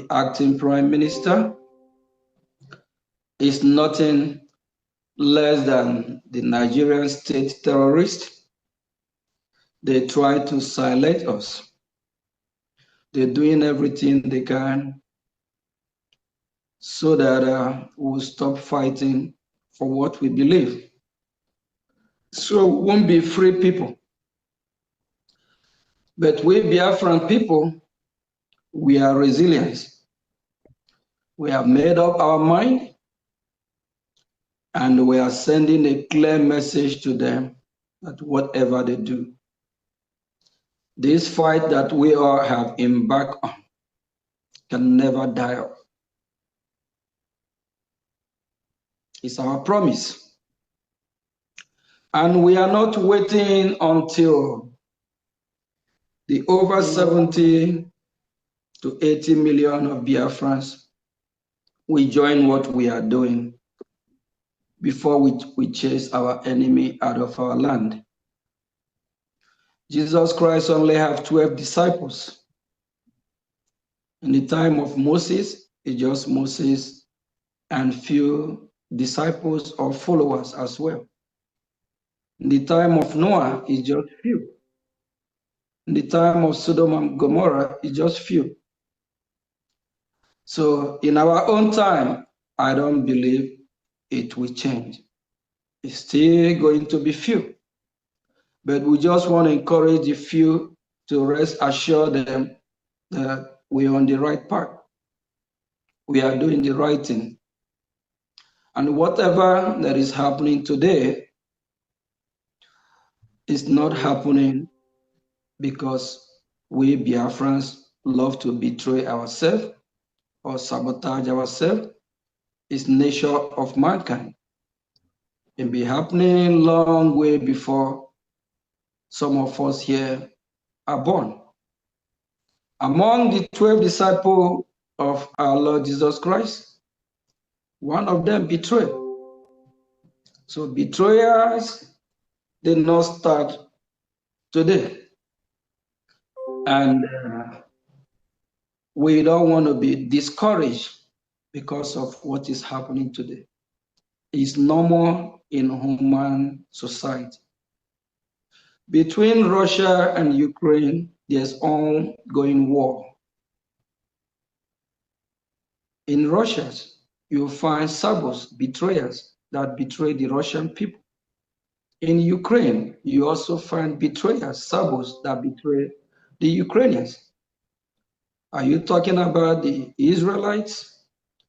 the acting prime minister, is nothing less than the Nigerian state terrorist. They try to silence us. They're doing everything they can so that we'll stop fighting for what we believe. So we won't be free people. But we Biafran people, we are resilient. We have made up our mind and we are sending a clear message to them that whatever they do, this fight that we all have embarked on can never die off. It's our promise. And we are not waiting until the over 70 to 80 million of Biafrans we join what we are doing before we chase our enemy out of our land. Jesus Christ only had 12 disciples. In the time of Moses, it's just Moses and few disciples or followers as well. In the time of Noah, it's just few. In the time of Sodom and Gomorrah, it's just few. So in our own time, I don't believe it will change. It's still going to be few. But we just want to encourage the few to rest assured them that we're on the right path. We are doing the right thing. And whatever that is happening today is not happening because we Biafrans love to betray ourselves or sabotage ourselves. It's nature of mankind. It be happening long way before some of us here are born. Among the 12 disciples of our Lord Jesus Christ, one of them betrayed. So betrayers did not start today. And we don't want to be discouraged because of what is happening today. It's normal in human society. Between Russia and Ukraine, there's ongoing war. In Russia, you'll find saboteurs, betrayers that betray the Russian people. In Ukraine, you also find betrayers, saboteurs that betray the Ukrainians. Are you talking about the Israelites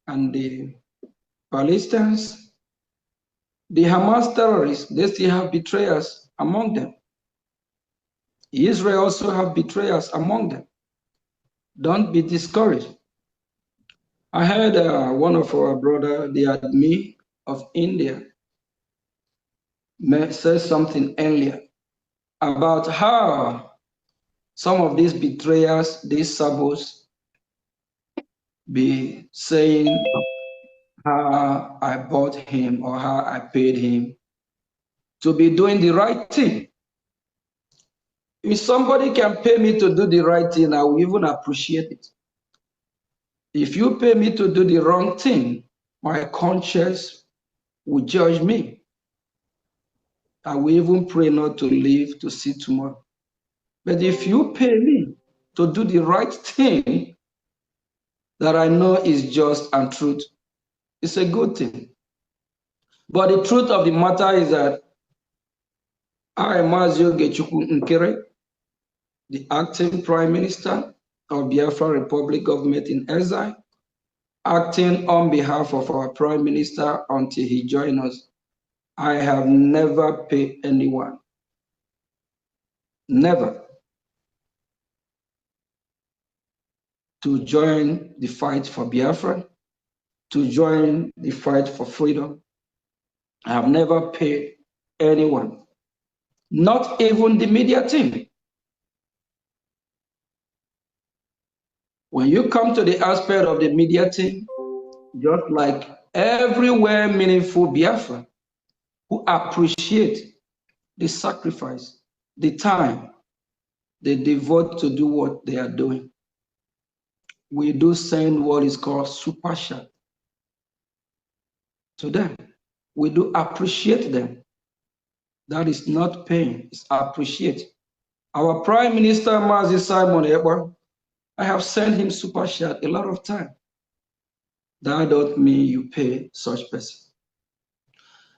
and the Palestinians? The Hamas terrorists, they still have betrayers among them. Israel also have betrayers among them. Don't be discouraged. I heard one of our brothers, the admin of India, said something earlier about how some of these betrayers, these saboteurs, be saying how I bought him or how I paid him to be doing the right thing. If somebody can pay me to do the right thing, I will even appreciate it. If you pay me to do the wrong thing, my conscience will judge me. I will even pray not to live to see tomorrow. But if you pay me to do the right thing that I know is just and truth, it's a good thing. But the truth of the matter is that I, Mazio Gechukwu Nkere, the acting Prime Minister of Biafra Republic Government in exile, acting on behalf of our Prime Minister until he joins us, I have never paid anyone. Never. To join the fight for Biafra, to join the fight for freedom. I have never paid anyone, not even the media team. When you come to the aspect of the media team, just like everywhere meaningful Biafra, who appreciate the sacrifice, the time they devote to do what they are doing. we do send what is called super chat to them. We do appreciate them. That is not paying, it's appreciate. Our Prime Minister, Mazi Simon Ekpa, I have sent him super chat a lot of time. That don't mean you pay such person.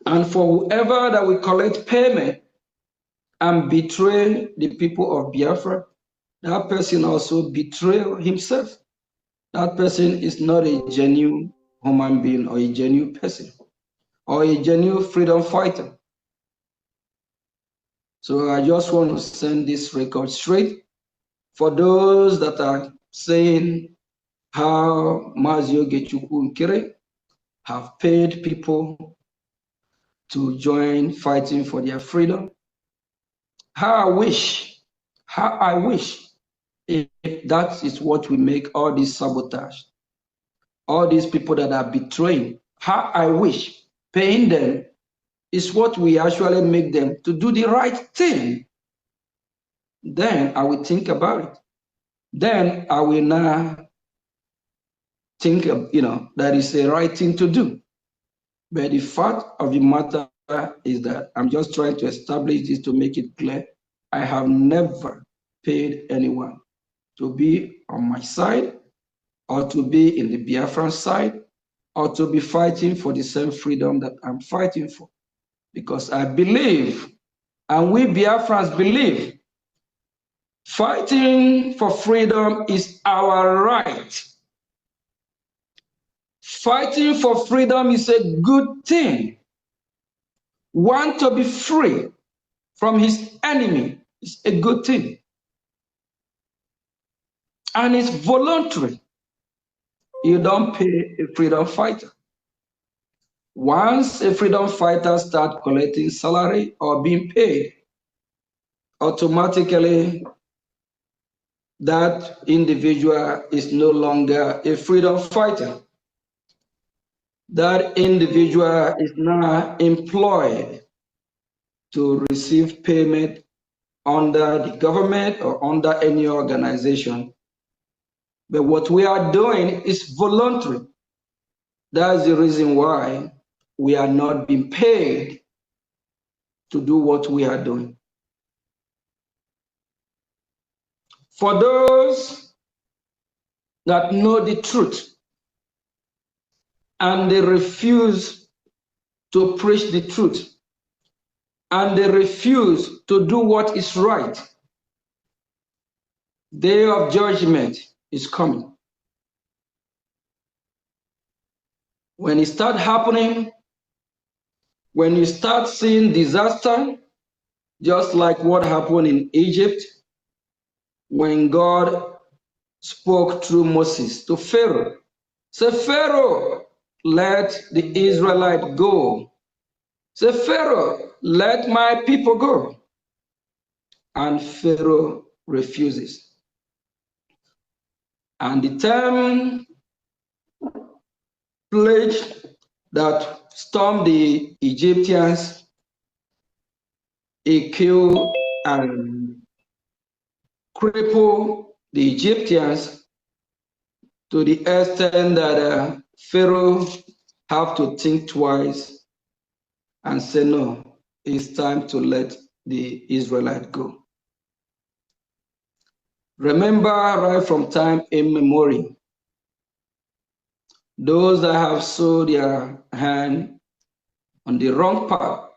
And for whoever that we collect payment and betray the people of Biafra, that person also betray himself. That person is not a genuine human being or a genuine person or a genuine freedom fighter. So I just want to send this record straight for those that are saying how Mazio Gechukwu Nkere have paid people to join fighting for their freedom. How I wish if that is what we make all this sabotage, all these people that are betraying, how I wish paying them is what we actually make them to do the right thing. Then I will think about it. Then I will now think, that is the right thing to do. But the fact of the matter is that I'm just trying to establish this to make it clear. I have never paid anyone to be on my side or to be in the Biafran side or to be fighting for the same freedom that I'm fighting for. Because I believe, and we Biafrans believe, fighting for freedom is our right. Fighting for freedom is a good thing. Want to be free from his enemy is a good thing. And it's voluntary. You don't pay a freedom fighter. Once a freedom fighter starts collecting salary or being paid, automatically that individual is no longer a freedom fighter. That individual is now employed to receive payment under the government or under any organization. But what we are doing is voluntary. That's the reason why we are not being paid to do what we are doing. For those that know the truth and they refuse to preach the truth and they refuse to do what is right, day of judgment is coming. When it starts happening, when you start seeing disaster, just like what happened in Egypt, when God spoke through Moses to Pharaoh, say, Pharaoh, let the Israelites go. Say, Pharaoh, let my people go. And Pharaoh refuses. And the 10 plagues that stormed the Egyptians, it killed and crippled the Egyptians to the extent that Pharaoh have to think twice and say, no, it's time to let the Israelites go. Remember, right from time immemorial, those that have sold their hand on the wrong path,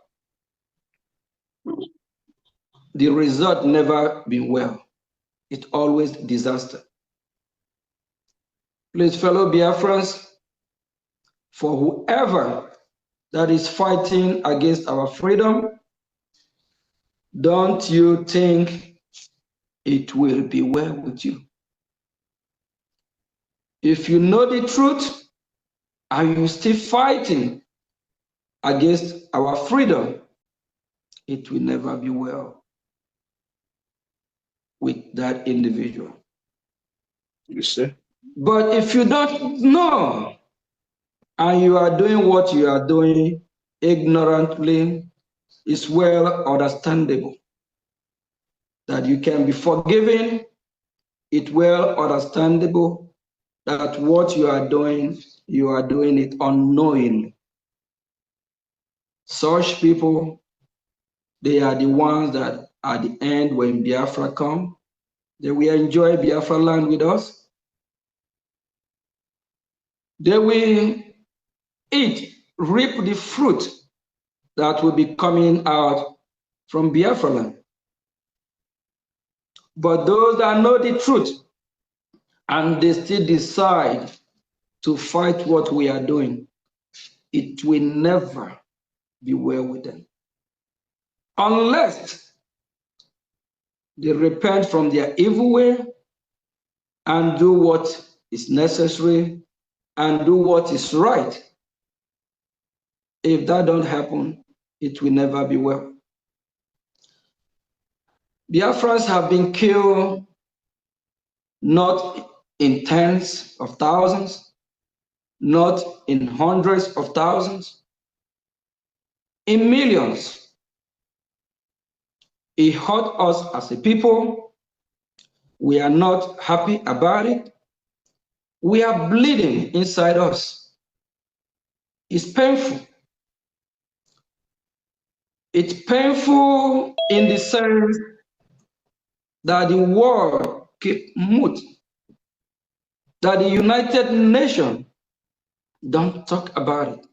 the result never been well. It's always disaster. Please, fellow Biafrans, for whoever that is fighting against our freedom, don't you think it will be well with you? If you know the truth and you still fighting against our freedom, it will never be well with that individual. You see? But if you don't know and you are doing what you are doing ignorantly, it's well understandable that you can be forgiven. It's well understandable that what you are doing it unknowingly. Such people, they are the ones that at the end, when Biafra come, they will enjoy Biafra land with us. They will reap the fruit that will be coming out from Biafra land. But those that know the truth and they still decide to fight what we are doing, it will never be well with them. Unless they repent from their evil way and do what is necessary and do what is right. If that don't happen, it will never be well. Biafrans have been killed not in tens of thousands, not in hundreds of thousands, in millions. It hurt us as a people. We are not happy about it. We are bleeding inside us. It's painful. It's painful in the sense that the world keep mute, that the United Nations don't talk about it,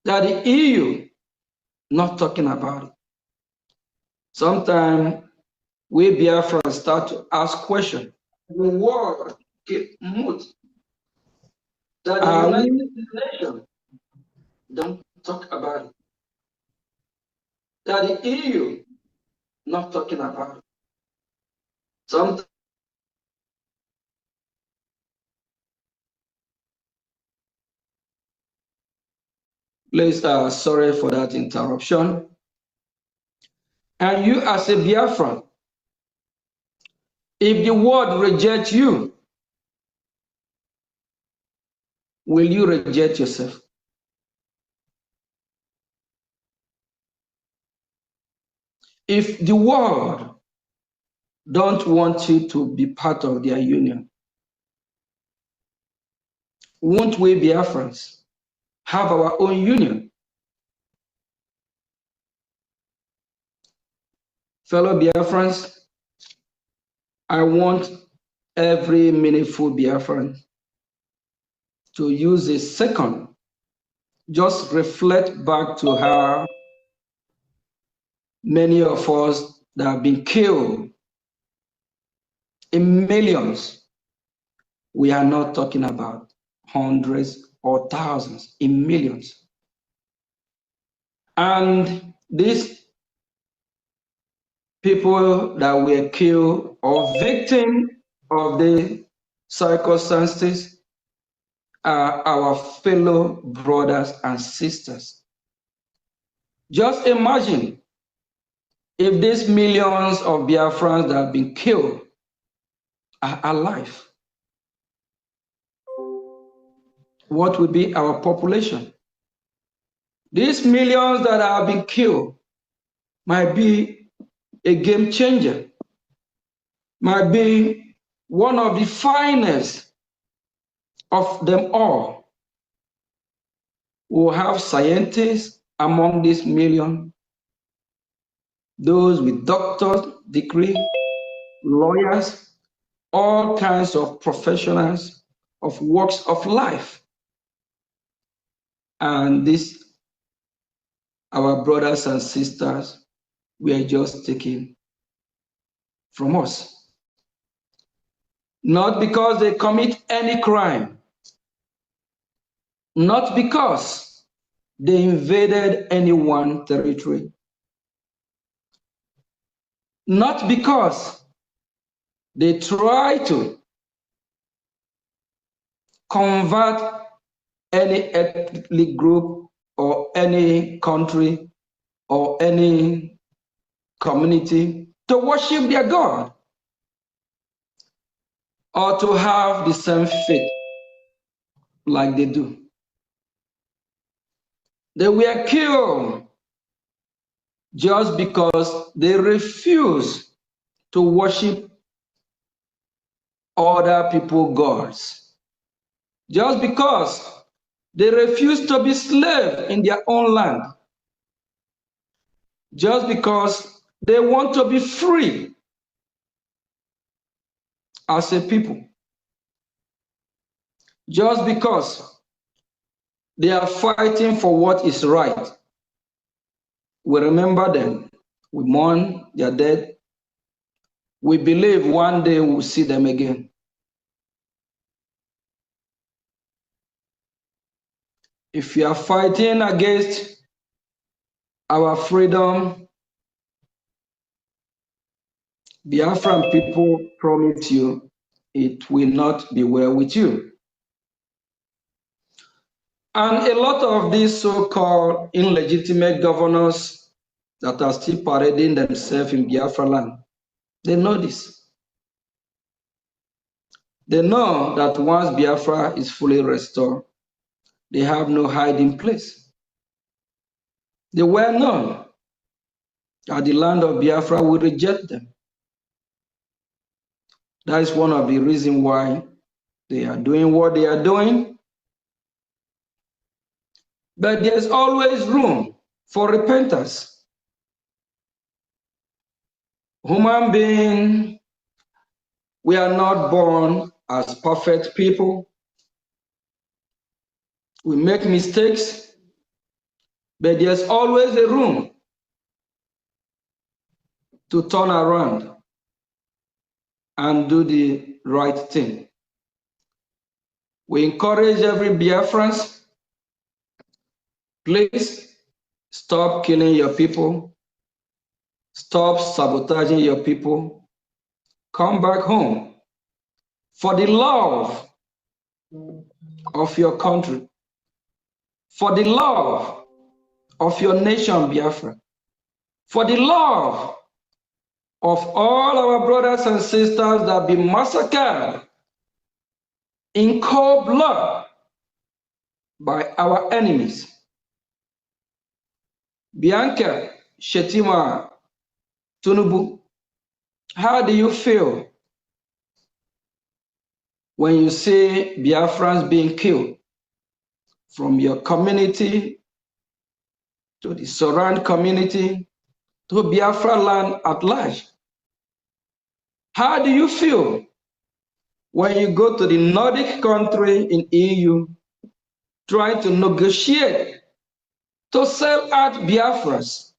that the EU not talking about it. Sometimes we Biafrans start to ask questions. The world keep mute, that the United Nations don't talk about it, that the EU not talking about it. Sometimes please, sorry for that interruption. And you as a Biafran, if the world rejects you, will you reject yourself? If the world don't want you to be part of their union, won't we Biafrans have our own union? Fellow Biafrans, I want every meaningful Biafran to use a second, just reflect back to how many of us that have been killed in millions. We are not talking about hundreds or thousands, in millions. And these people that were killed or victims of the circumstances are our fellow brothers and sisters. Just imagine if these millions of Biafrans that have been killed are alive. What would be our population? These millions that have been killed might be a game changer, might be one of the finest of them all. We'll have scientists among this million, those with doctorate degree, lawyers, all kinds of professionals of walks of life. And this, our brothers and sisters, were just taken from us. Not because they commit any crime, not because they invaded anyone's territory, not because they try to convert any ethnic group or any country or any community to worship their God or to have the same faith like they do. They were killed just because they refused to worship other people gods. Just because they refuse to be slaves in their own land. Just because they want to be free as a people. Just because they are fighting for what is right. We remember them. We mourn their death. We believe one day we'll see them again. If you are fighting against our freedom, Biafran people promise you it will not be well with you. And a lot of these so-called illegitimate governors that are still parading themselves in Biafra land, they know this. They know that once Biafra is fully restored, they have no hiding place. They well know that the land of Biafra will reject them. That is one of the reasons why they are doing what they are doing. But there's always room for repentance. Human beings, we are not born as perfect people. We make mistakes, but there's always a room to turn around and do the right thing. We encourage every Biafran, please stop killing your people, stop sabotaging your people, come back home for the love of your country, for the love of your nation, Biafra, for the love of all our brothers and sisters that have been massacred in cold blood by our enemies. Bianca Shetima Tunubu, how do you feel when you see Biafrans being killed from your community to the surrounding community to Biafra land at large? How do you feel when you go to the Nordic country in EU trying to negotiate to sell out Biafras,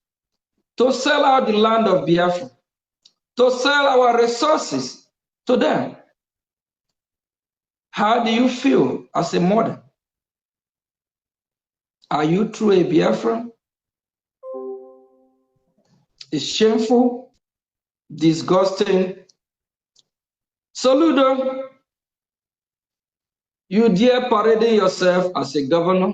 to sell out the land of Biafra, to sell our resources to them? How do you feel as a mother? Are you truly a Biafran? It's shameful, disgusting. Soludo, you dare parading yourself as a governor,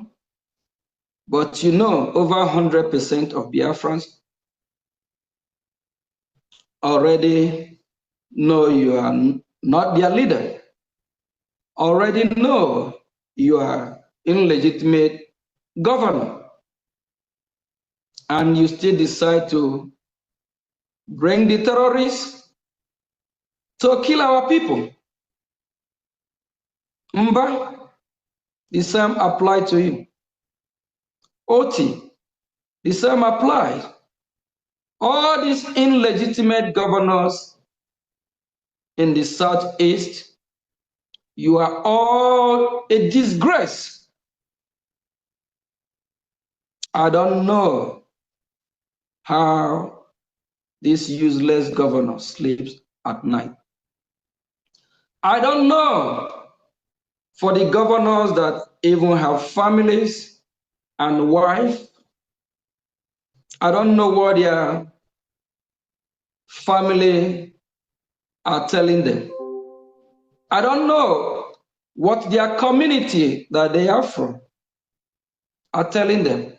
but you know over 100% of Biafrans already know you are not their leader, already know you are illegitimate governor, and you still decide to bring the terrorists to kill our people. Mba, the same apply to you. Oti, the same applies. All these illegitimate governors in the Southeast, you are all a disgrace. I don't know how this useless governor sleeps at night. I don't know for the governors that even have families and wife. I don't know what their family are telling them. I don't know what their community that they are from are telling them.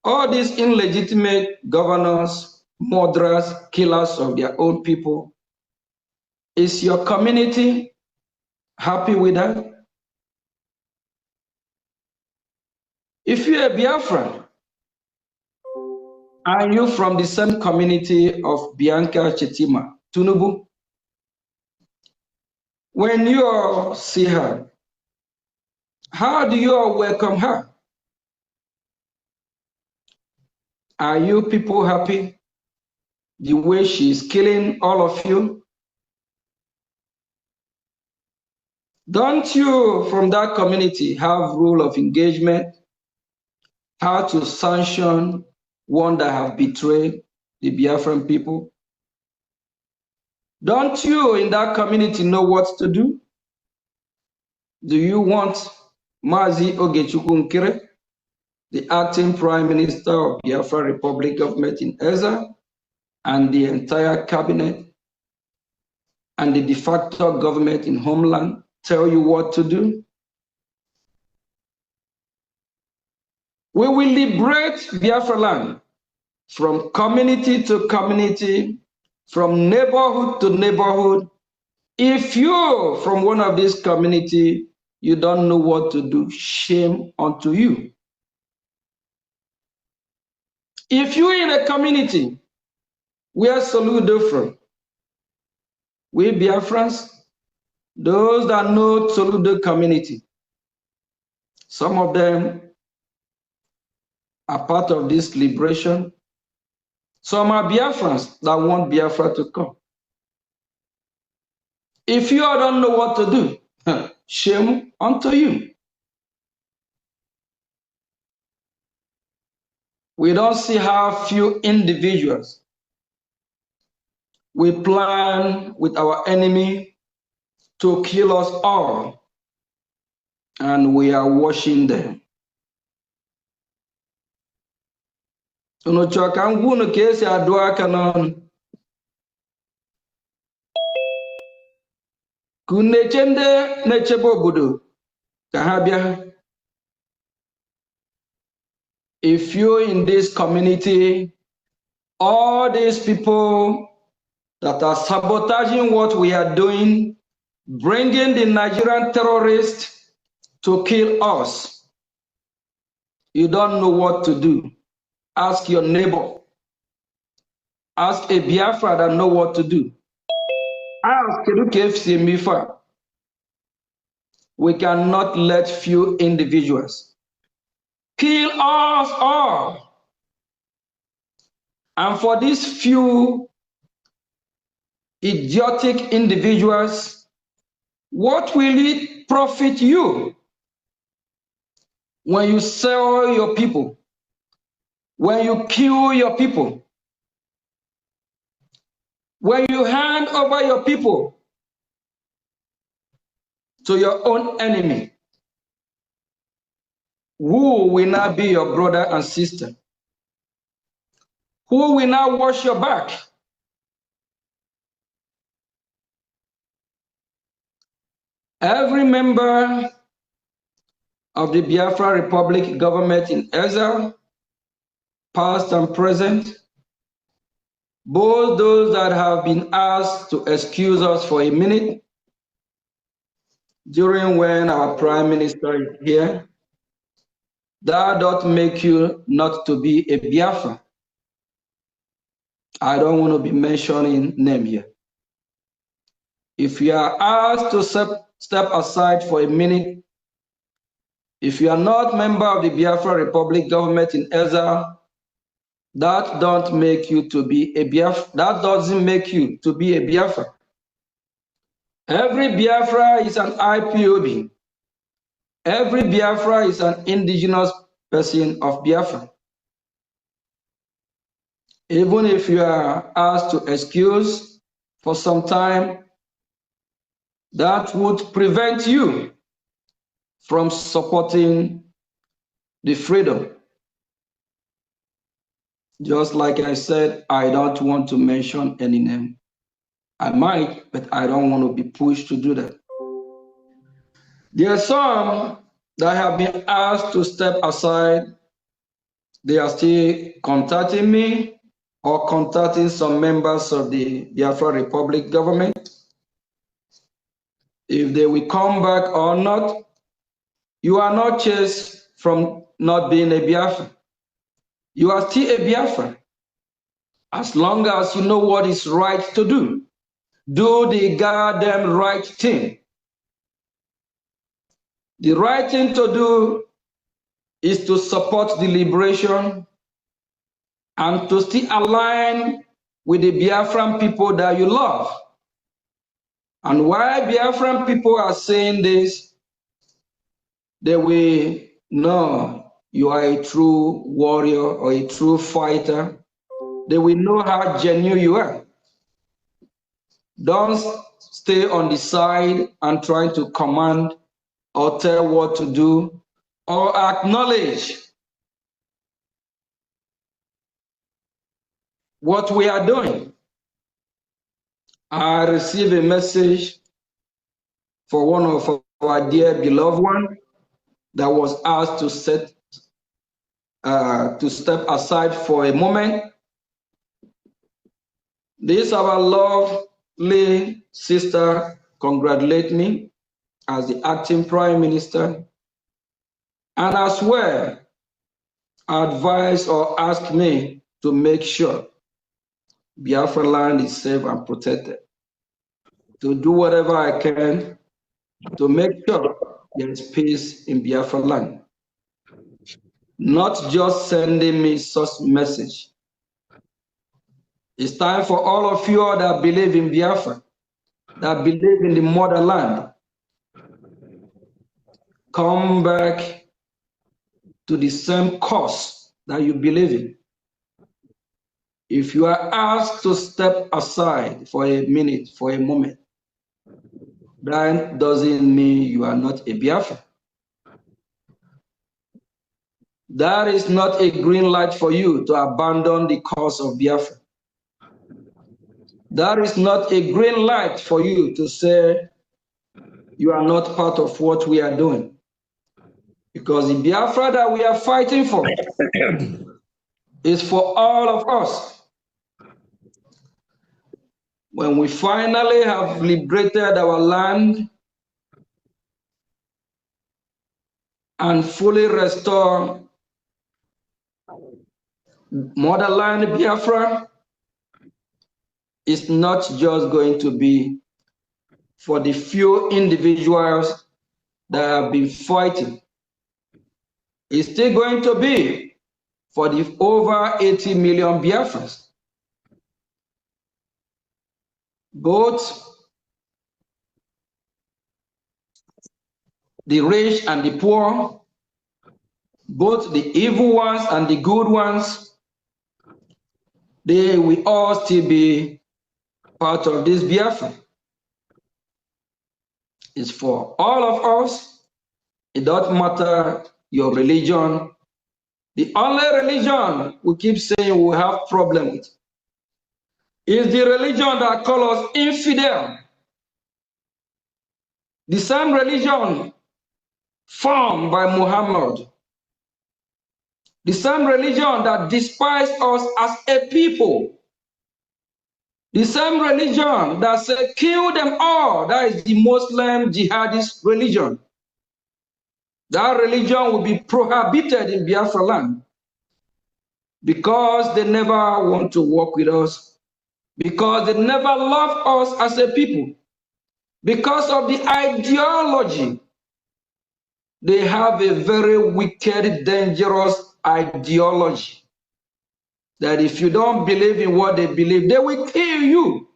All these illegitimate governors, murderers, killers of their own people, is your community happy with that? If you're a Biafran, are you from the same community of Bianca Chetima, Tunubu? When you all see her, how do you all welcome her? Are you people happy the way she's killing all of you? Don't you from that community have rule of engagement, how to sanction one that have betrayed the Biafran people? Don't you in that community know what to do? Do you want Mazi Ogechukwu Nkere, the acting Prime Minister of Biafra Republic government in Eza, and the entire cabinet and the de facto government in Homeland tell you what to do? We will liberate Biafra land from community to community, from neighborhood to neighborhood. If you from one of these community, you don't know what to do, shame unto you. If you're in a community where Soludo from, we Biafrans, those that know Soludo community, some of them are part of this liberation. Some are Biafrans that want Biafra to come. If you all don't know what to do, shame unto you. We don't see how few individuals we plan with our enemy to kill us all, and we are watching them. Unu chọrọ ka m gwa unu ka esi adụ aka n'ọnụ ka unu na-eche ndị na-echebe obodo ka ha bịa. If you're in this community, all these people that are sabotaging what we are doing, bringing the Nigerian terrorists to kill us, you don't know what to do. Ask your neighbor. Ask a Biafra that know what to do. Ask Kedu KFC Mifa. We cannot let few individuals kill us all. And for these few idiotic individuals, what will it profit you when you sell your people, when you kill your people, when you hand over your people to your own enemy? Who will now be your brother and sister? Who will now wash your back? Every member of the Biafra Republic government in Ezra, past and present, both those that have been asked to excuse us for a minute during when our Prime Minister is here, that does make you not to be a Biafra. I don't want to be mentioning name here. If you are asked to step aside for a minute, if you are not member of the Biafra Republic government in Ezra, that don't make you to be a Biafra. That doesn't make you to be a Biafra. Every Biafra is an IPOB. Every Biafra is an indigenous person of Biafra. Even if you are asked to excuse for some time, that would prevent you from supporting the freedom. Just like I said, I don't want to mention any name. I might, but I don't want to be pushed to do that. There are some that have been asked to step aside. They are still contacting me or contacting some members of the Biafra Republic government. If they will come back or not, you are not chased from not being a Biafra. You are still a Biafra. As long as you know what is right to do, do the goddamn right thing. The right thing to do is to support the liberation and to still align with the Biafran people that you love. And why Biafran people are saying this, they will know you are a true warrior or a true fighter. They will know how genuine you are. Don't stay on the side and try to command or tell what to do or acknowledge what we are doing. I received a message for one of our dear beloved one that was asked to step aside for a moment. This our lovely sister congratulate me as the acting prime minister, and as well advise or ask me to make sure Biafra land is safe and protected, to do whatever I can to make sure there is peace in Biafra land. Not just sending me such message. It's time for all of you that believe in Biafra, that believe in the motherland, come back to the same cause that you believe in. If you are asked to step aside for a minute, for a moment, that doesn't mean you are not a Biafra. That is not a green light for you to abandon the cause of Biafra. That is not a green light for you to say you are not part of what we are doing. Because the Biafra that we are fighting for is for all of us. When we finally have liberated our land and fully restore motherland Biafra, it's not just going to be for the few individuals that have been fighting. It's still going to be for the over 80 million Biafrans. Both the rich and the poor, both the evil ones and the good ones, they will all still be part of this Biafra. It's for all of us. It doesn't matter your religion. The only religion we keep saying we have problem with is the religion that calls us infidel. The same religion formed by Muhammad. The same religion that despised us as a people. The same religion that said, kill them all. That is the Muslim jihadist religion. That religion will be prohibited in Biafra land because they never want to work with us, because they never loved us as a people, because of the ideology. They have a very wicked, dangerous ideology that if you don't believe in what they believe, they will kill you.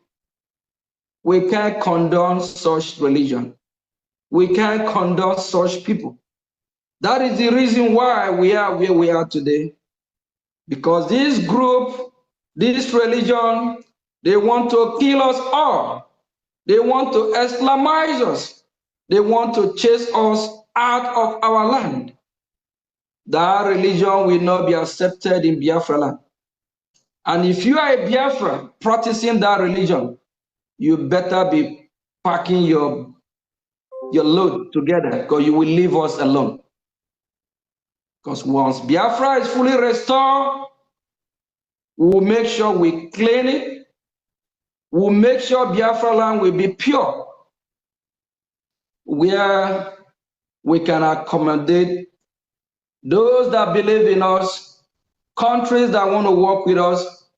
We can't condone such religion. We can't condone such people. That is the reason why we are where we are today. Because this group, this religion, they want to kill us all. They want to Islamize us. They want to chase us out of our land. That religion will not be accepted in Biafra land. And if you are a Biafra practicing that religion, you better be packing your load together because you will leave us alone. Because once Biafra is fully restored, we will make sure we clean it. We will make sure Biafra land will be pure, where we can accommodate those that believe in us, countries that want to work with us.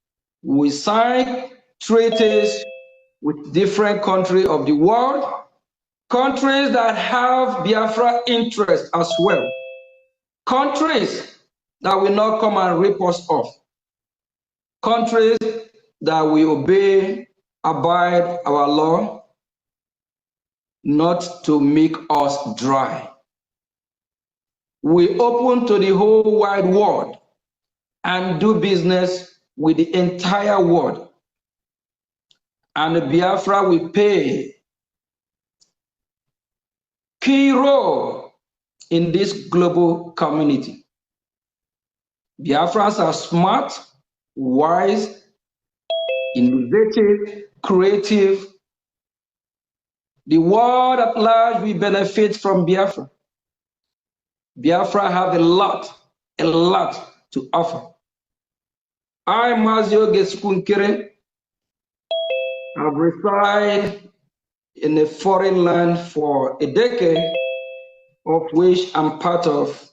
We sign treaties with different countries of the world, countries that have Biafra interest as well, countries that will not come and rip us off, countries that will obey, abide our law, not to make us dry. We open to the whole wide world and do business with the entire world. And Biafra will play key role in this global community. Biafrans are smart, wise, innovative, creative. The world at large will benefit from Biafra. Biafra have a lot to offer. I, Mazio Nkere, have resided in a foreign land for a decade, of which I'm part of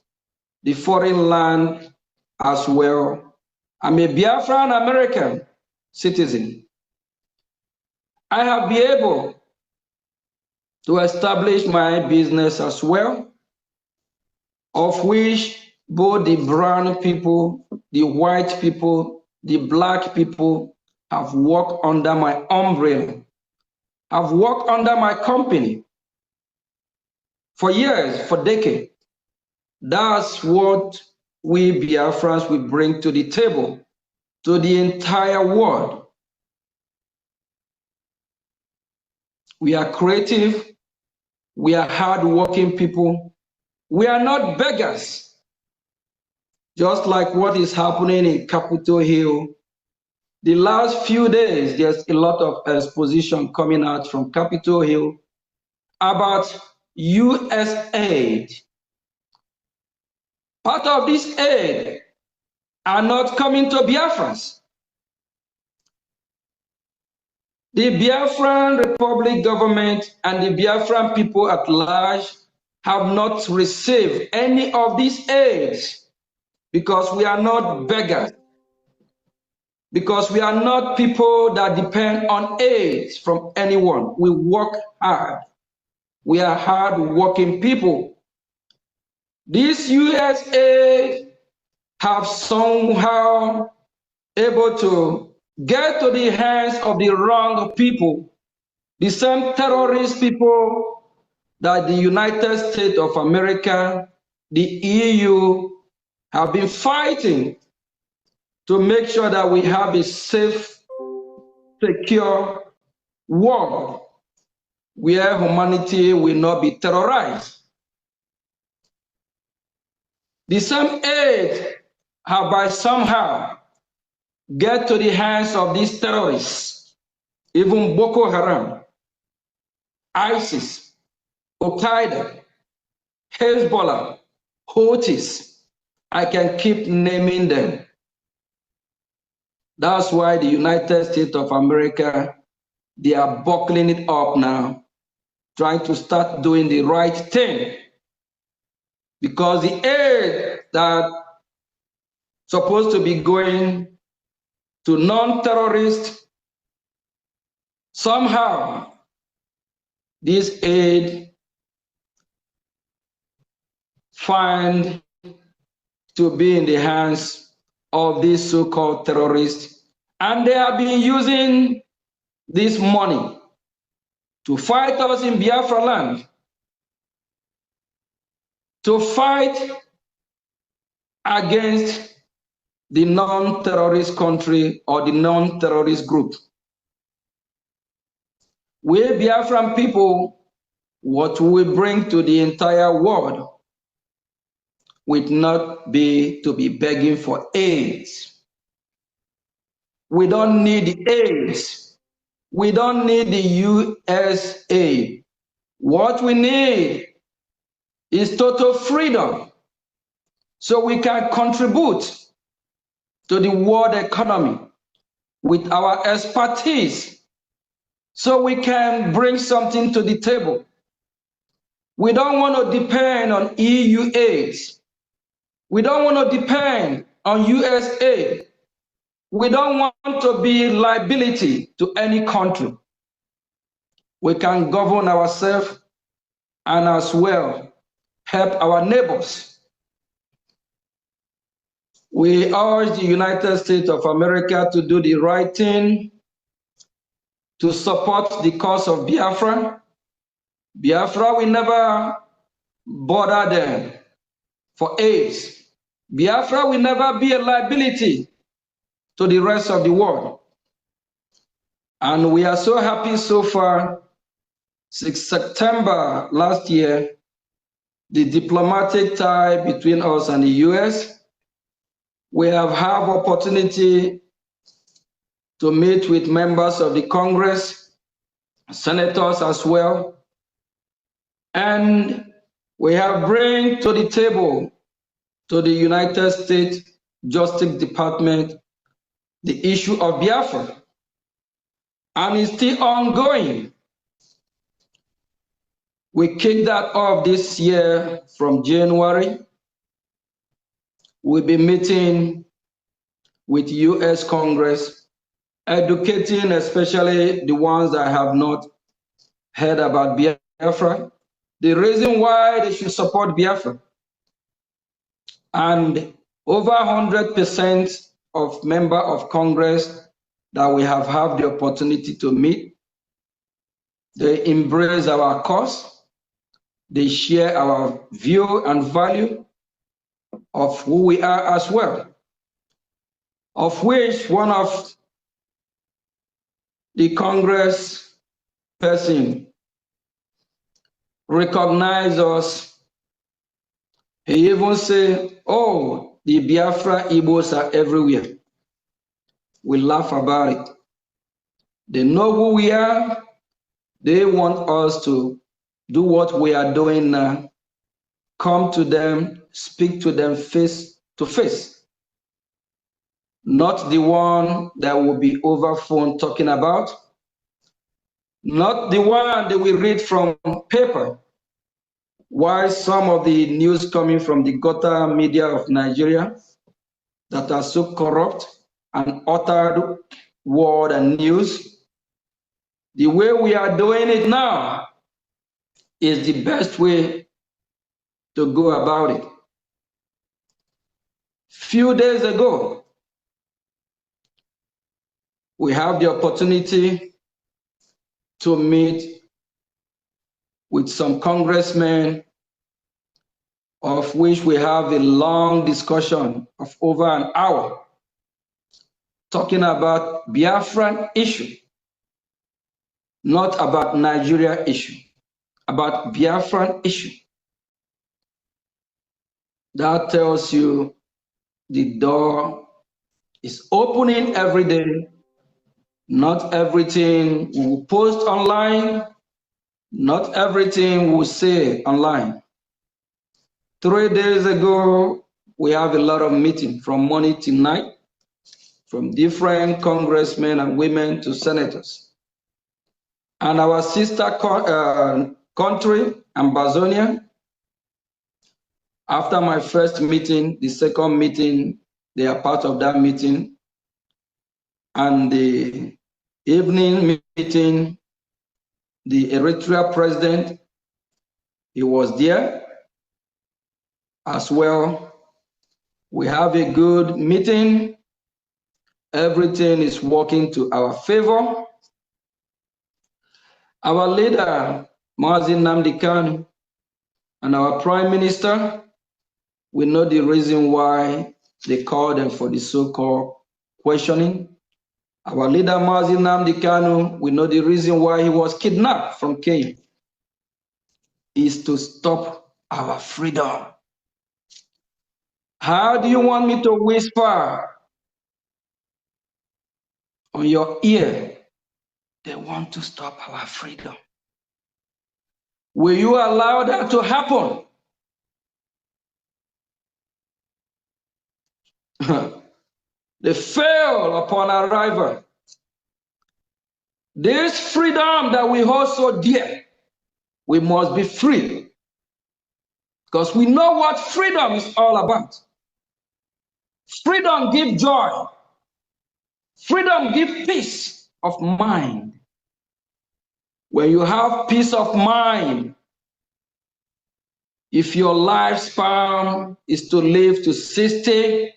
the foreign land as well. I'm a Biafran American citizen. I have been able to establish my business as well, of which both the brown people, the white people, the black people have worked under my umbrella, have worked under my company for years, for decades. That's what we Biafrans will bring to the table, to the entire world. We are creative, we are hardworking people, we are not beggars. Just like what is happening in Capitol Hill. The last few days, there's a lot of exposition coming out from Capitol Hill about US aid. Part of this aid are not coming to Biafrans. The Biafran Republic government and the Biafran people at large have not received any of these aids because we are not beggars, because we are not people that depend on aid from anyone. We work hard. We are hard-working people. These US aid have somehow able to get to the hands of the wrong people, the same terrorist people that the United States of America, the EU, have been fighting to make sure that we have a safe, secure world where humanity will not be terrorized. The same aid have by somehow get to the hands of these terrorists, even Boko Haram, ISIS, Al-Qaeda, Hezbollah, Houthis. I can keep naming them. That's why the United States of America, they are buckling it up now, trying to start doing the right thing. Because the aid that supposed to be going to non-terrorists, somehow this aid find to be in the hands of these so-called terrorists, and they have been using this money to fight us in Biafra land, to fight against the non-terrorist country or the non-terrorist group. We Biafran people, what we bring to the entire world would not be to be begging for aid. We don't need the aid. We don't need the USA. What we need is total freedom so we can contribute to the world economy with our expertise, so we can bring something to the table. We don't want to depend on EU aid. We don't want to depend on USA. We don't want to be liability to any country. We can govern ourselves and as well help our neighbors. We urge the United States of America to do the right thing, to support the cause of Biafra. Biafra will never bother them for AIDS. Biafra will never be a liability to the rest of the world. And we are so happy so far, since September last year, the diplomatic tie between us and the US, we have had opportunity to meet with members of the Congress, senators as well, and we have bring to the table to the United States Justice Department the issue of Biafra, and it's still ongoing. We kicked that off this year from January. We'll be meeting with US Congress, educating especially the ones that have not heard about Biafra, the reason why they should support Biafra. And over 100% of members of Congress that we have had the opportunity to meet, they embrace our cause, they share our view and value of who we are as well, of which one of the Congress person recognized us. He even said, oh, the Biafra Igbos are everywhere. We laugh about it. They know who we are. They want us to do what we are doing now. Come to them, speak to them face to face. Not the one that will be over phone talking about. Not the one that we read from paper. Why some of the news coming from the gutter media of Nigeria that are so corrupt and uttered word and news, the way we are doing it now is the best way to go about it. Few days ago, we have the opportunity to meet with some congressmen, of which we have a long discussion of over an hour, talking about Biafran issue, not about Nigeria issue, about Biafran issue. That tells you the door is opening every day. Not everything we will post online, not everything we will say online. 3 days ago, we have a lot of meetings from morning to night, from different congressmen and women to senators. And our sister country, Amazonia, after my first meeting, the second meeting, they are part of that meeting. And the evening meeting, the Eritrea president, he was there as well. We have a good meeting. Everything is working to our favor. Our leader, Mazi Nnamdi Kanu, and our prime minister, we know the reason why they called them for the so-called questioning. Our leader, Mazi Nnamdi Kanu, we know the reason why he was kidnapped from Kenya is to stop our freedom. How do you want me to whisper on your ear? They want to stop our freedom. Will you allow that to happen? They fail upon arrival. This freedom that we hold so dear, we must be free. Because we know what freedom is all about. Freedom gives joy. Freedom gives peace of mind. When you have peace of mind, If your lifespan is to live to 60,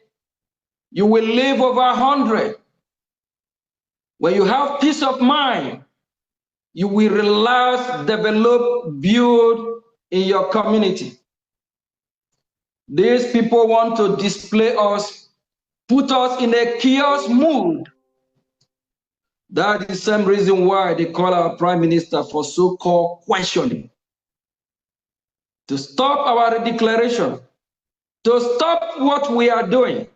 you will live over 100. When you have peace of mind, you will relax, develop, build in your community. These people want to display us, put us in a chaos mood. That is the same reason why they call our prime minister for so-called questioning. To stop our declaration, to stop what we are doing.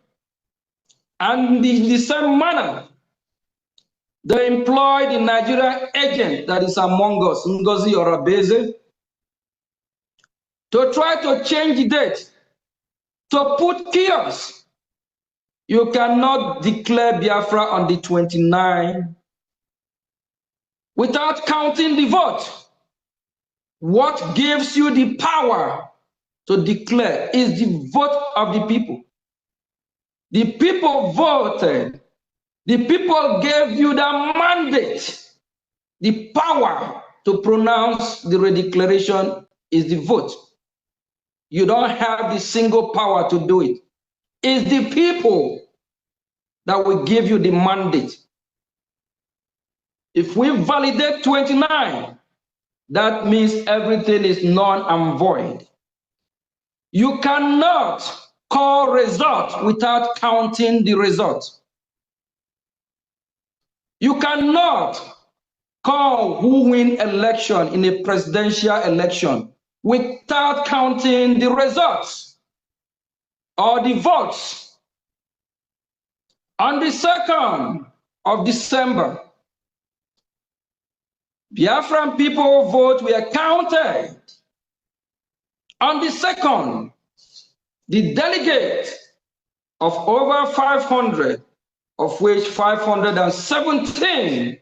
And in the same manner, they employ the Nigerian agent that is among us, Ngozi Orabeze, to try to change the date, to put chaos. You cannot declare Biafra on the 29th without counting the vote. What gives you the power to declare is the vote of the people. The people voted. The people gave you the mandate. The power to pronounce the redeclaration is the vote. You don't have the single power to do it. It's the people that will give you the mandate. If we validate 29, that means everything is null and void. You cannot call result without counting the result. You cannot call who win election in a presidential election without counting the results or the votes. On the 2nd of December, Biafran people vote were counted. On the 2nd, the delegates of over 500, of which 517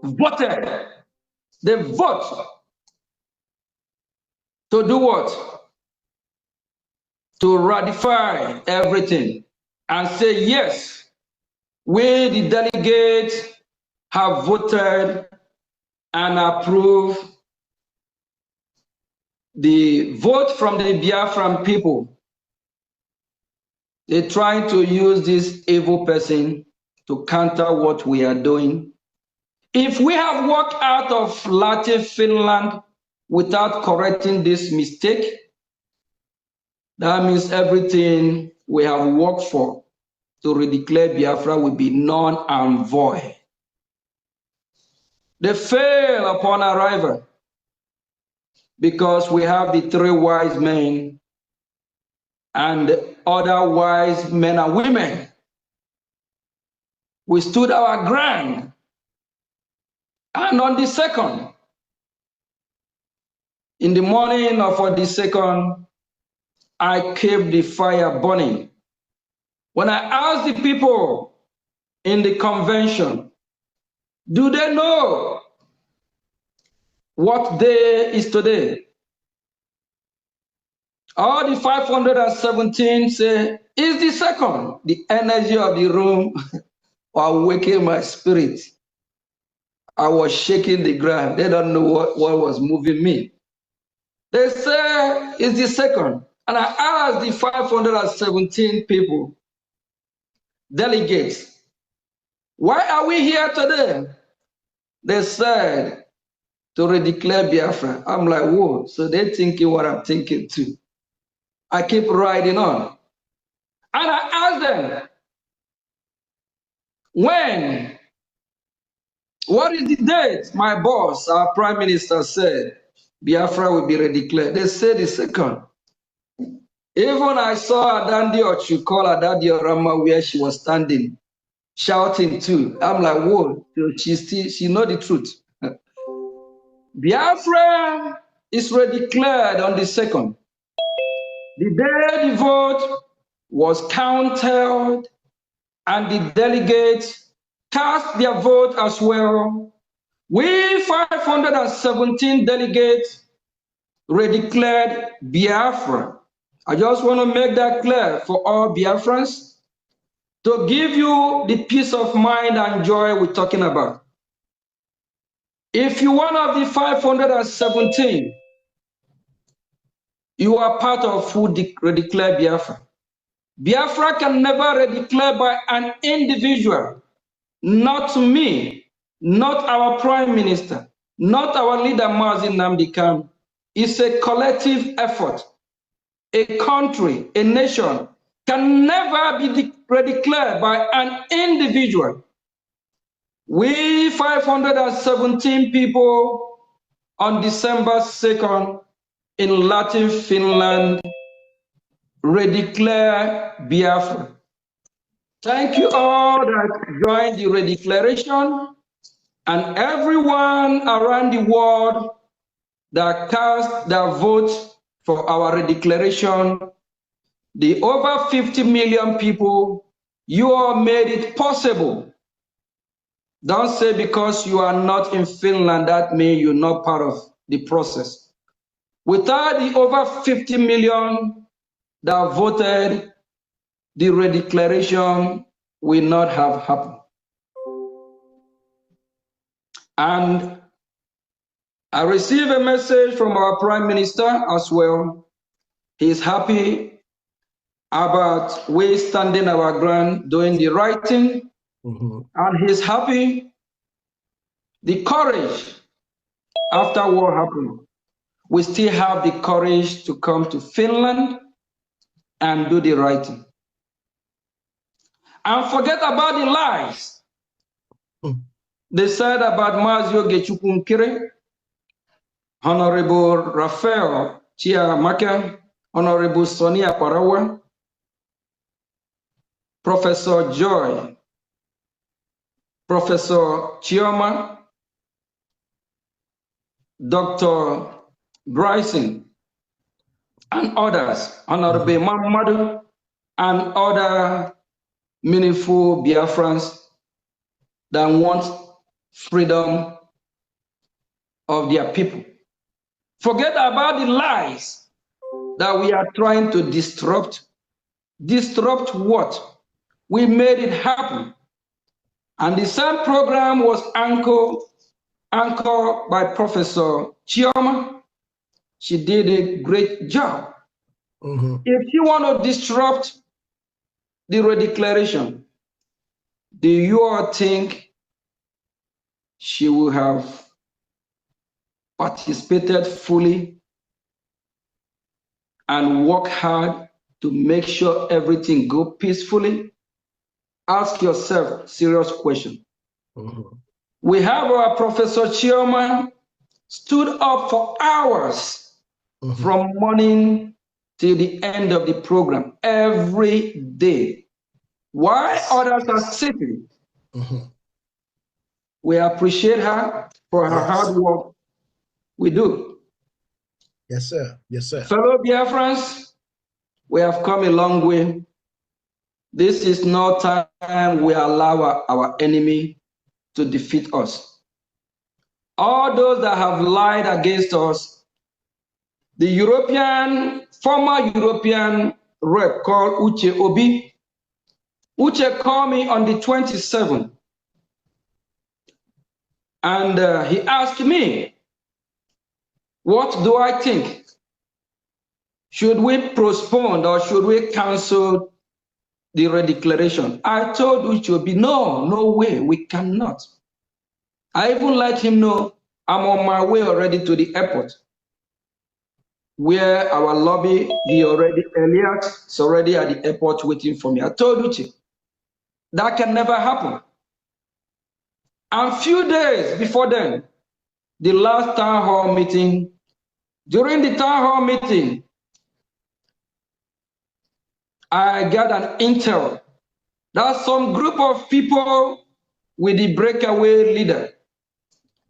voted. They vote to do what? To ratify everything and say, yes, we, the delegates, have voted and approved the vote from the Biafran people. They're trying to use this evil person to counter what we are doing. If we have walked out of Latin Finland without correcting this mistake, that means everything we have worked for to redeclare Biafra will be null and void. They fail upon arrival because we have the 3 wise men and other wise men and women. We stood our ground. And on the 2nd, in the morning of the 2nd, I kept the fire burning. When I asked the people in the convention, do they know what day is today? All the 517 say, it's the 2nd. The energy of the room was waking my spirit. I was shaking the ground. They don't know what was moving me. They say it's the 2nd. And I asked the 517 people, delegates, why are we here today? They said, to redeclare Biafra. I'm like, whoa, so they're thinking what I'm thinking too. I keep riding on. And I asked them, what is the date? My boss, our prime minister, said Biafra will be redeclared. They said the 2nd. Even I saw Adandi Ochu call Adadi Orama where she was standing, shouting too. I'm like, whoa, she know the truth. Biafra is redeclared on the 2nd. The day the vote was counted and the delegates cast their vote as well, we 517 delegates redeclared Biafra. I just want to make that clear for all Biafrans to give you the peace of mind and joy we're talking about. If you're one of the 517, you are part of who redeclare Biafra. Biafra can never redeclare by an individual, not me, not our prime minister, not our leader Mazi Nnamdi Kanu. It's a collective effort. A country, a nation can never be redeclared by an individual. We 517 people on December 2nd in Latin Finland redeclare Biafra. Thank you all that joined the redeclaration and everyone around the world that cast their vote for our redeclaration. The over 50 million people, you all made it possible. Don't say because you are not in Finland, that means you're not part of the process. Without the over 50 million that voted, the redeclaration will not have happened. And I received a message from our Prime Minister as well. He's happy about we standing our ground, doing the right thing. And he's happy the courage after what happened. We still have the courage to come to Finland and do the right thing. And forget about the lies they said about Mazio Gechukwu Nkere, Honorable Raphael Chiamaka, Honorable Sonia Parawa, Professor Joy, Professor Chioma, Dr. Bryson, and others, Honorable Mamadu, and other meaningful Biafrans that want freedom of their people. Forget about the lies that we are trying to disrupt. Disrupt what? We made it happen. And the same program was anchored by Professor Chioma. She did a great job. If you want to disrupt the redeclaration, do you all think she will have participated fully and work hard to make sure everything go peacefully? Ask yourself serious question. We have our Professor Chioma stood up for hours from morning till the end of the program every day. While others are sitting, we appreciate her for her hard work. We do. Yes, sir. Yes, sir. Fellow Biafrans, we have come a long way. This is no time we allow our enemy to defeat us. All those that have lied against us, the former European rep called Uche Obi, Uche called me on the 27th, and he asked me, what do I think? Should we postpone or should we cancel the redeclaration? I told Uche Obi, no way, we cannot. I even let him know I'm on my way already to the airport, where our lobby, Elias is already at the airport waiting for me. I told Uche, that can never happen. And a few days before then, the last town hall meeting, during the town hall meeting, I got an intel that some group of people with the breakaway leader,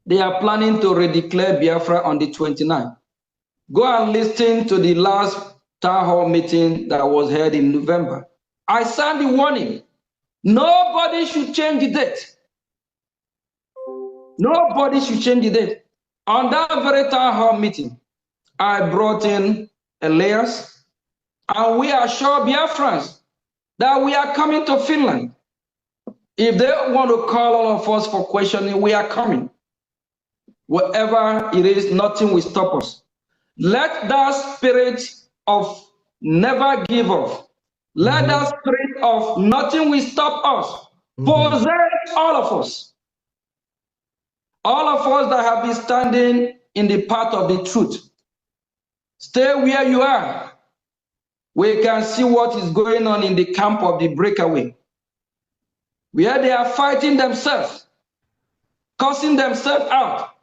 they are planning to redeclare Biafra on the 29th. Go and listen to the last town hall meeting that was held in November. I signed the warning. Nobody should change the date. Nobody should change the date. On that very town hall meeting, I brought in Elias, and we assure Biafrans that we are coming to Finland. If they want to call all of us for questioning, we are coming. Wherever it is, nothing will stop us. Let that spirit of never give up, let that spirit of nothing will stop us, possess all of us. All of us that have been standing in the path of the truth. Stay where you are. We can see what is going on in the camp of the breakaway, where they are fighting themselves, cursing themselves out.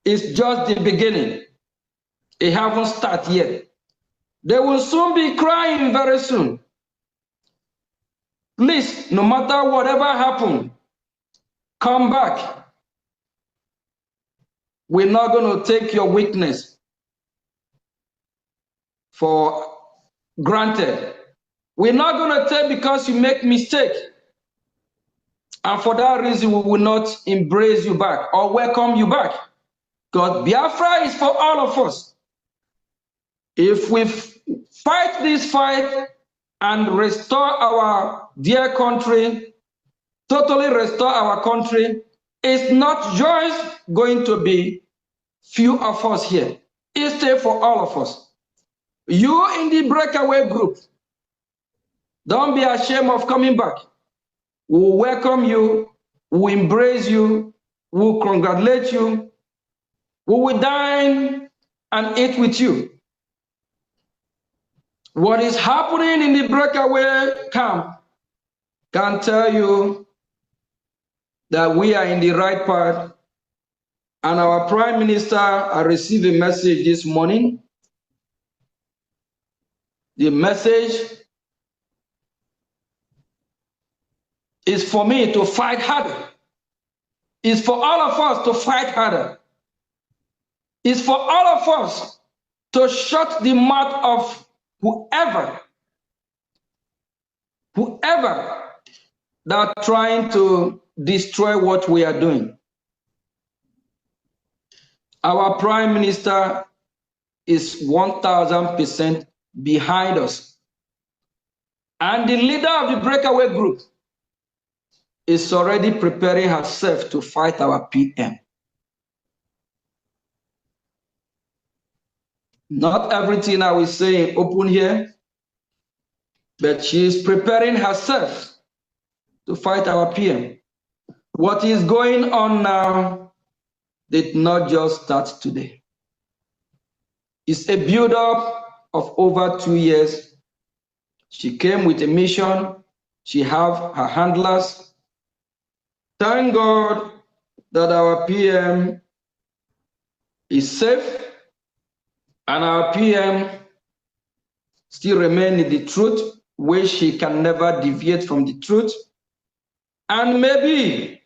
It's just the beginning. It haven't started yet. They will soon be crying very soon. Please, no matter whatever happened, come back. We're not going to take your weakness for granted. We're not going to take because you make mistake. And for that reason, we will not embrace you back or welcome you back. God, Biafra is for all of us. If we fight this fight and restore our dear country, totally restore our country, it's not just going to be few of us here. It's for all of us. You in the breakaway group, don't be ashamed of coming back. We'll welcome you, we'll embrace you, we'll congratulate you, we will dine and eat with you. What is happening in the breakaway camp can tell you that we are in the right path. And our Prime Minister, I received a message this morning. The message is for me to fight harder. It's for all of us to fight harder. It's for all of us to shut the mouth of whoever that trying to destroy what we are doing. Our Prime Minister is 1000% behind us. And the leader of the breakaway group is already preparing herself to fight our PM. Not everything I will say open here, but she is preparing herself to fight our PM. What is going on now did not just start today. It's a build-up of over 2 years. She came with a mission. She have her handlers. Thank God that our PM is safe and our PM still remain in the truth, where she can never deviate from the truth. And maybe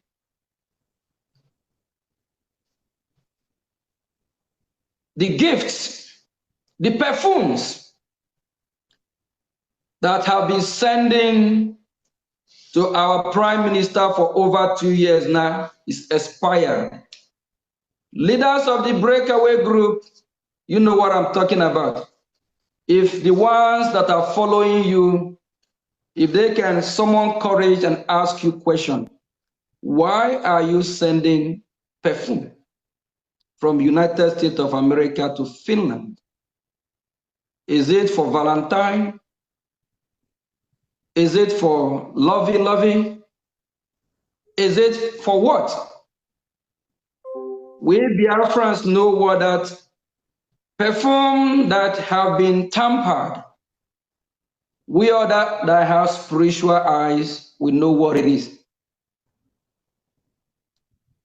the gifts, the perfumes that have been sending to our Prime Minister for over 2 years now is expired. Leaders of the breakaway group, you know what I'm talking about. If the ones that are following you, if they can summon courage and ask you question, why are you sending perfume from United States of America to Finland? Is it for Valentine? Is it for lovey-lovey? Is it for what? We Biafrans know what that perfume that have been tampered. We are that have spiritual eyes, we know what it is.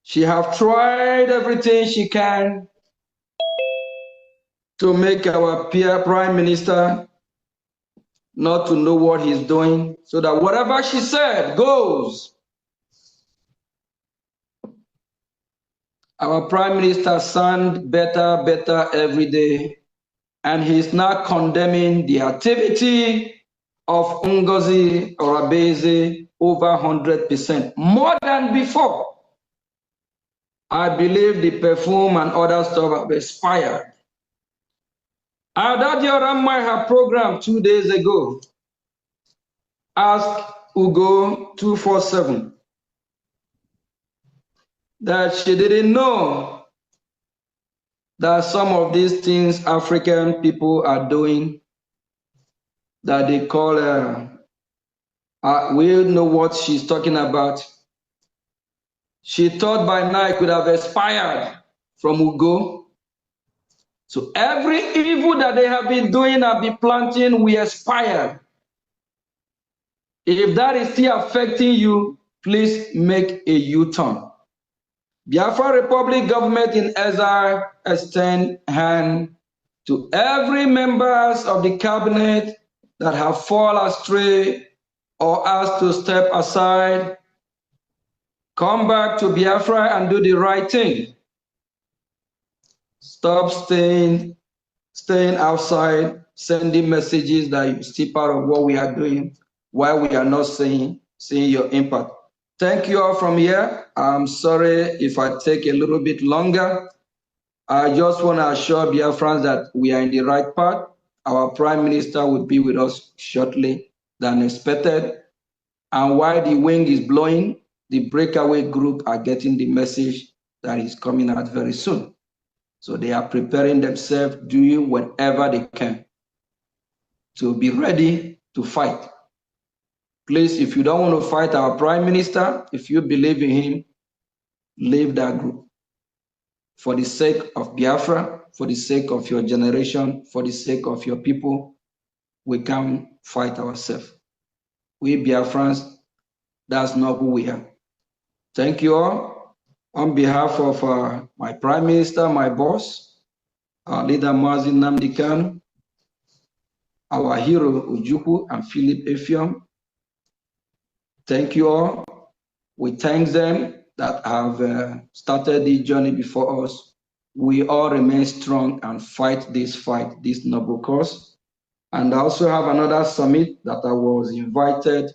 She have tried everything she can to make our Prime Minister not to know what he's doing, so that whatever she said goes. Our Prime Minister sounds better every day, and he's now condemning the activity of Ngozi Orabeze over 100%, more than before. I believe the perfume and other stuff have expired. Adadi Oramai, her program 2 days ago, asked Ugo 247 that she didn't know that some of these things African people are doing that they call, we know what she's talking about. She thought by now it could have expired from Ugo. So every evil that they have been doing and be planting will expire. If that is still affecting you, please make a U-turn. Biafra Republic government in exile extend hand to every members of the cabinet that have fallen astray or asked to step aside. Come back to Biafra and do the right thing. Stop staying outside, sending messages that you see part of what we are doing, while we are not seeing your impact. Thank you all from here. I'm sorry if I take a little bit longer. I just want to assure Biafrans that we are in the right path. Our Prime Minister will be with us shortly than expected. And while the wind is blowing, the breakaway group are getting the message that is coming out very soon. So they are preparing themselves, doing whatever they can to be ready to fight. Please, if you don't want to fight our Prime Minister, if you believe in him, leave that group. For the sake of Biafra, for the sake of your generation, for the sake of your people, we can fight ourselves. We Biafrans, that's not who we are. Thank you all. On behalf of my Prime Minister, my boss, our leader Mazi Nnamdi Kanu, our hero Ojukwu and Philip Effiong, thank you all. We thank them that have started the journey before us. We all remain strong and fight, this noble cause. And I also have another summit that I was invited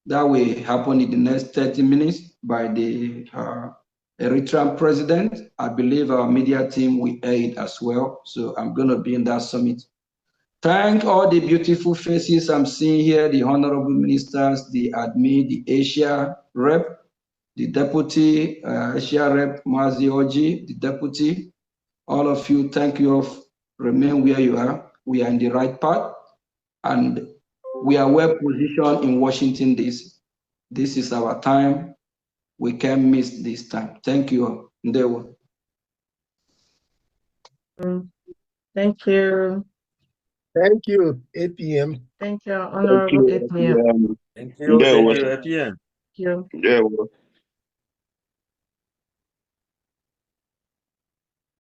that will happen in the next 30 minutes by the Eritrean president. I believe our media team will aid as well. So I'm going to be in that summit. Thank all the beautiful faces I'm seeing here, the honorable ministers, the admin, the Asia rep, the deputy Asia rep, Mazi Oji, the deputy. All of you, thank you all. Remain where you are. We are in the right path. And we are well positioned in Washington, D.C. This is our time. We can't miss this time. Thank you. Ndewo. Thank you. Thank you, APM. Thank you, Honorable APM. Thank you, APM. Thank you. Yeah.